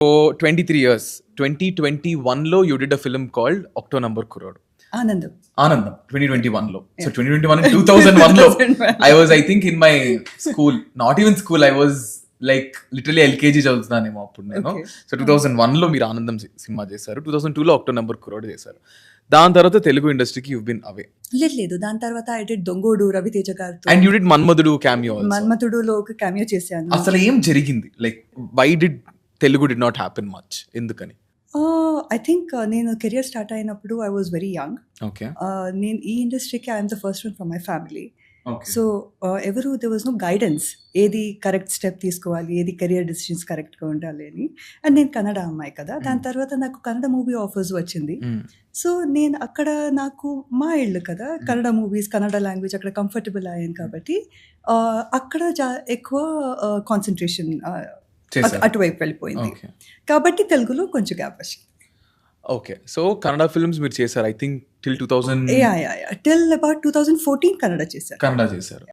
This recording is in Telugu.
For 23 years, 2021 లో you did a film called Octo Number Kurodu. ఆనందం. Anandam 2021 లో. So Yeah. 2021 and 2001 లో 2001. I was, I think, in my school, not even school, I was like literally LKG చదువుతున్నానేమో అప్పుడు నేను. Okay. సో 2001 లో మీరు ఆనందం సినిమా చేశారు, 2002 లో Octo Number Kurodu చేశారు. దాని తర్వాత తెలుగు ఇండస్ట్రీకి యూ బిన్ అవే లేదు దాని తర్వాత ఐ డిడ్ దొంగోడు రవితేజ గారితో, and you did Manmadhudu cameo. మన్మథుడులో ఒక క్యామియో చేశాను. అసలు ఏం జరిగింది, like why did Telugu did not happen much, ఎందుకని? ఐ థింక్ నేను కెరియర్ స్టార్ట్ అయినప్పుడు I was very young. Okay. నేను ఈ ఇండస్ట్రీకి I'm the first one from my family. So ఎవరు దే వాజ్ నో గైడెన్స్, ఏది కరెక్ట్ స్టెప్ తీసుకోవాలి, ఏది కెరియర్ డెసిషన్స్ కరెక్ట్గా ఉండాలి అని. అండ్ నేను కన్నడ అమ్మాయి కదా, దాని తర్వాత నాకు కన్నడ మూవీ ఆఫర్స్ వచ్చింది. సో నేను అక్కడ నాకు మా ఇళ్ళు కదా, కన్నడ మూవీస్, కన్నడ లాంగ్వేజ్ అక్కడ కంఫర్టబుల్ అయ్యాను కాబట్టి అక్కడ ఎక్కువ కాన్సన్ట్రేషన్ అటువైపు వెళ్ళిపోయింది. కాబట్టి తెలుగులో కొంచెం గ్యాప్ వచ్చింది. ఓకే. సో కన్నడ ఫిల్మ్స్ మీరు చేశారు, I think till 2000 till about 2014 Kannada చేశారు. కన్నడ చేశారు.